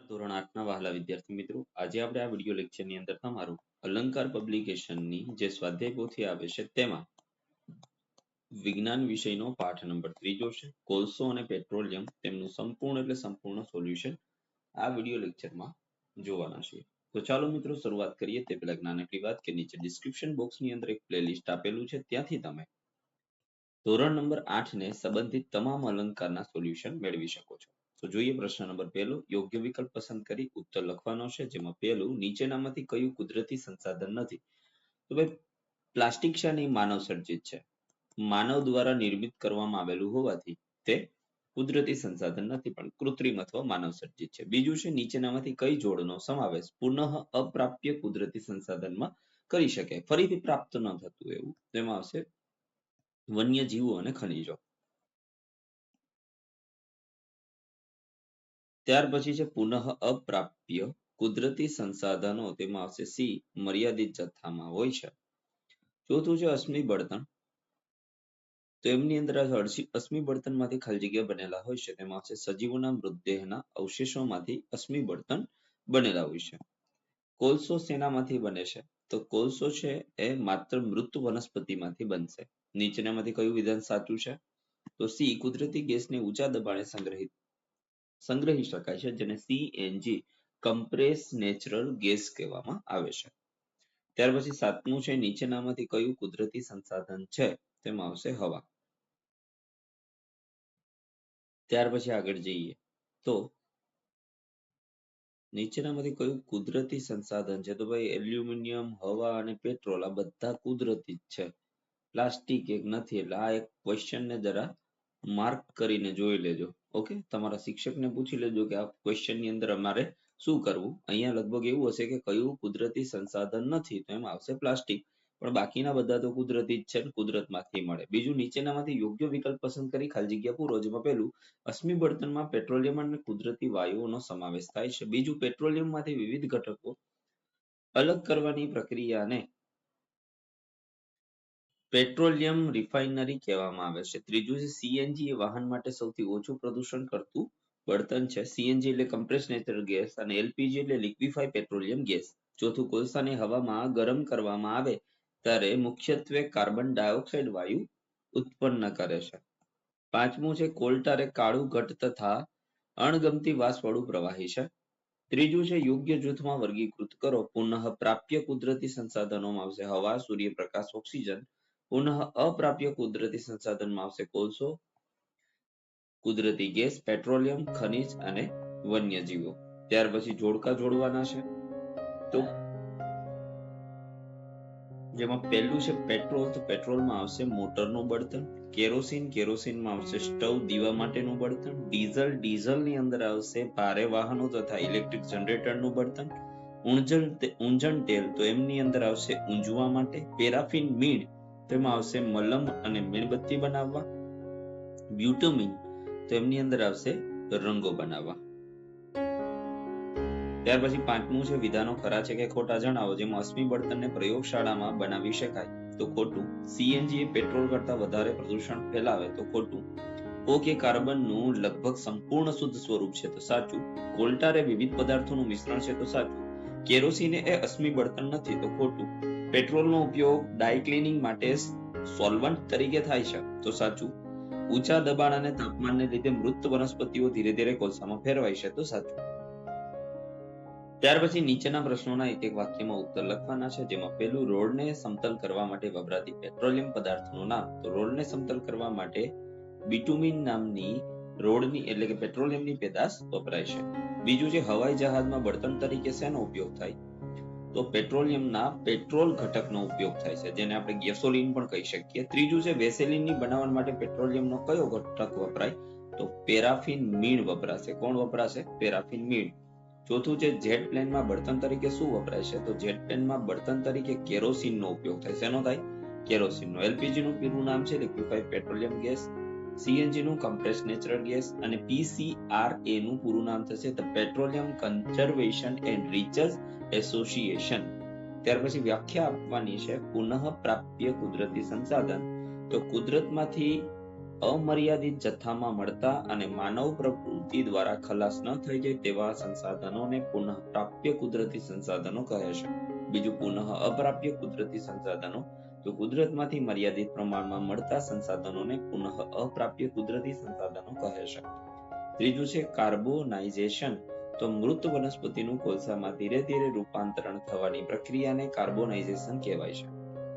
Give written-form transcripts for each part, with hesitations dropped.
ધોરણ 8 ના વહાલા વિદ્યાર્થી મિત્રો, આજે આપણે આ વિડિયો લેક્ચરની અંદર તમારું અલંકાર પબ્લિકેશનની જે સ્વાધ્યાય પોથી આવે છે તેમાં વિજ્ઞાન વિષયનો પાઠ નંબર 3 છે. કોલસો અને પેટ્રોલિયમ તેમનું સંપૂર્ણ સોલ્યુશન આ વિડિયો લેક્ચરમાં જોવાના છે. તો ચાલો મિત્રો શરૂઆત કરીએ તે પહેલા નાનકડી વાત કે નીચે ડિસ્ક્રિપ્શન બોક્સની અંદર એક પ્લેલિસ્ટ આપેલું છે, ત્યાંથી તમે ધોરણ નંબર 8 ને સંબંધિત તમામ અલંકારના સોલ્યુશન મેળવી શકો છો. તો જોઈએ પ્રશ્ન નંબર 1. યોગ્ય વિકલ્પ પસંદ કરી ઉત્તર લખવાનો છે, જેમાં પહેલું નીચેનામાંથી કયું કુદરતી સંસાધન નથી? તો ભાઈ પ્લાસ્ટિક શાની માનવ સર્જિત છે, માનવ દ્વારા નિર્મિત કરવામાં આવેલું હોવાથી તે કુદરતી સંસાધન નથી પણ કૃત્રિમ અથવા માનવ સર્જિત છે. બીજું છે નીચેનામાંથી કઈ જોડનો સમાવેશ પુનઃ અપ્રાપ્ય કુદરતી સંસાધનમાં કરી શકાય, ફરીથી પ્રાપ્ત ન થતું એવું. તેમાં આવશે વન્યજીવો અને ખનિજો. ત્યાર પછી છે પુનઃ અપ્રાપ્ય કુદરતી સંસાધનો, તેમાં આવશે સી મર્યાદિત જથ્થામાં હોય છે. ચોથું છે અશ્મિ બળતણ, તો એમની અંદર અશ્મિ બળતણમાંથી ખાલી જગ્યા બનેલા હોય છે, તેમાં આવશે સજીવોના મૃતદેહના અવશેષોમાંથી અશ્મિ બળતણ બનેલા હોય છે. કોલસો શેનામાંથી બને છે? તો કોલસો છે એ માત્ર મૃત વનસ્પતિમાંથી બનશે. નીચેનામાંથી કયું વિધાન સાચું છે? તો સી કુદરતી ગેસને ઊંચા દબાણે સંગ્રહી શકાય છે, જેને સીએનજી કમ્પ્રેસ નેચરલ ગેસ કહેવામાં આવે છે. ત્યાર પછી સાતમું છે નીચેનામાંથી કયું કુદરતી સંસાધન છે? તેમાં આવશે હવા. ત્યાર પછી આગળ જઈએ તો નીચેનામાંથી કયું કુદરતી સંસાધન છે? તો ભાઈ એલ્યુમિનિયમ, હવા અને પેટ્રોલ આ બધા કુદરતી જ છે, પ્લાસ્ટિક એક નથી. એટલે આ એક ક્વેશ્ચન ને જરા માર્ક કરીને જોઈ લેજો. ઓકે, તમારા શિક્ષકને પૂછી લેજો કે આ ક્વેશ્ચન ની અંદર અમારે શું કરવું. અહીંયા લગભગ એવું હશે કે કયું કુદરતી સંસાધન નથી, તો એમાં આવશે પ્લાસ્ટિક, પણ બાકીના બધા તો કુદરતી જ છે, કુદરતમાંથી મળે. બીજું નીચેનામાંથી યોગ્ય વિકલ્પ પસંદ કરી ખાલી જગ્યા પૂરો, જેમાં પહેલું અશ્મિ બળતણમાં પેટ્રોલિયમ અને કુદરતી વાયુઓનો સમાવેશ થાય છે. બીજું પેટ્રોલિયમમાંથી વિવિધ ઘટકો અલગ કરવાની પ્રક્રિયાને પેટ્રોલિયમ રિફાઇનરી કહેવામાં આવે છે. ત્રીજું છે સીએનજી એ વાહન માટે સૌથી ઓછું પ્રદૂષણ કરતું બળતણ છે. સીએનજી એટલે કમ્પ્રેસ નેચરલ ગેસ અને એલપીજી એટલે લિક્વિફાઈ પેટ્રોલિયમ ગેસ. ચોથું કોલસાને હવામાં ગરમ કરવામાં આવે ત્યારે મુખ્યત્વે કાર્બન ડાયોક્સાઇડ વાયુ ઉત્પન્ન કરે છે. પાંચમું છે કોલટાર એ કાળું ઘટ તથા અણગમતી વાસવાળું પ્રવાહી છે. ત્રીજું છે યોગ્ય જૂથમાં વર્ગીકૃત કરો. પુનઃ પ્રાપ્ય કુદરતી સંસાધનોમાં આવશે હવા, સૂર્યપ્રકાશ, ઓક્સિજન. પુનઃ અપ્રાપ્ય કુદરતી સંસાધનમાં આવશે કોલસો, કુદરતી ગેસ, પેટ્રોલિયમ, ખનિજ અને વન્યજીવો. ત્યાર પછી જોડકા જોડવાના છે, તો જેમાં પહેલું છે પેટ્રોલ, તો પેટ્રોલમાં આવશે મોટરનું બળતણ. કેરોસીનમાં આવશે સ્ટવ, દીવા માટેનું બળતણ. ડીઝલની અંદર આવશે ભારે વાહનો તથા ઇલેક્ટ્રિક જનરેટરનું બળતણ. ઊંજણ તેલ, તો એમની અંદર આવશે ઊંજવા માટે. પેરાફિન મીણ, તેમાં આવશે મલમ અને મીણબત્તી બનાવવા. બ્યુટમિન, તો એમની અંદર આવશે રંગો બનાવવા. ત્યાર પછી પાંચમું છે વિધાનો ખરા છે કે ખોટા જણાવો, જેમાં અશ્મિ બળતણને પ્રયોગશાળામાં બનાવી શકાય, તો ખોટું. સીએનજી એ પેટ્રોલ કરતા વધારે પ્રદૂષણ ફેલાવે, તો ખોટું. કોક એ કાર્બનનું લગભગ સંપૂર્ણ શુદ્ધ સ્વરૂપ છે, તો સાચું. કોલટાર એ વિવિધ પદાર્થોનું મિશ્રણ છે, તો સાચું. કેરોસીન એ અશ્મિ બળતણ નથી, તો ખોટું. પેટ્રોલનો ઉપયોગ ડાય ક્લીનિંગ માટે સોલ્વન્ટ તરીકે થાય છે, તો સાચું. ઊંચા દબાણ અને તાપમાનને લીધે મૃત વનસ્પતિઓ ધીરે ધીરે કોલસામાં ફેરવાય છે, તો સાચું. ત્યાર પછી નીચેના પ્રશ્નોના એક એક વાક્યમાં ઉત્તર લખવાના છે, જેમાં પહેલું રોડને સમતલ કરવા માટે વપરાતી પેટ્રોલિયમ પદાર્થનું નામ. તો રોડને સમતલ કરવા માટે બિટુમિન નામની રોડની એટલે કે પેટ્રોલિયમની પેદાશ વપરાય છે. બીજું છે હવાઈ જહાજમાં બળતણ તરીકે શેનો ઉપયોગ થાય? તો પેટ્રોલિયમના પેટ્રોલ ઘટકનો ઉપયોગ થાય છે, જેને આપણે ગેસોલિન પણ કહી શકીએ. ત્રીજું છે વેસેલિનની બનાવટ માટે પેટ્રોલિયમનો કયો ઘટક વપરાય? તો પેરાફિન મીણ વપરાશે. કોણ વપરાશે? પેરાફિન મીણ. ચોથું છે જેટ પ્લેનમાં બળતણ તરીકે શું વપરાય છે? તો જેટ પ્લેનમાં બળતણ તરીકે કેરોસીનનો ઉપયોગ થાય. શેનો થાય? કેરોસીનનો. એલપીજી નું પૂરું નામ છે લિક્વિફાઈડ પેટ્રોલિયમ ગેસ. સીએનજી નું કમ્પ્રેસ્ડ નેચરલ ગેસ અને પીસીઆરએ નું પૂરું નામ થશે the petroleum conservation and research association. ત્યાર પછી વ્યાખ્યા આપવાની છે પુનઃ પ્રાપ્ય કુદરતી સંસાધન. તો કુદરતમાંથી અમર્યાદિત જથ્થામાં મળતા અને માનવ પ્રવૃત્તિ દ્વારા ખલાસ ન થઈ જાય તેવા સંસાધનોને પુનઃ પ્રાપ્ય કુદરતી સંસાધનો કહે છે. બીજું પુનઃ અપ્રાપ્ય કુદરતી સંસાધનો. તો કુદરતમાંથી મર્યાદિત પ્રમાણમાં મળતા સંસાધનોને પુનઃ અપ્રાપ્ય કુદરતી સંસાધનો કહે છે. ત્રીજું છે કાર્બોનાઇઝેશન. તો મૃત વનસ્પતિનું કોલસામાં ધીરે ધીરે રૂપાંતરણ થવાની પ્રક્રિયાને કાર્બોનાઇઝેશન કહેવાય છે.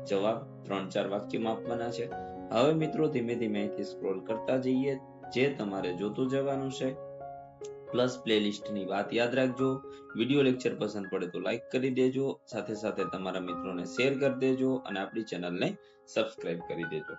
જવાબ 3-4 વાક્યમાં આપવાના છે. હવે મિત્રો ધીમે ધીમે અહીંથી સ્ક્રોલ કરતા જઈએ. જે તમારે જોતું જવાનું છે. પ્લસ પ્લેલિસ્ટની વાત યાદ રાખજો. વિડીયો લેક્ચર પસંદ પડે તો લાઈક કરી દેજો, સાથે સાથે તમારા મિત્રોને શેર કરી દેજો અને આપણી ચેનલને સબસ્ક્રાઇબ કરી દેજો.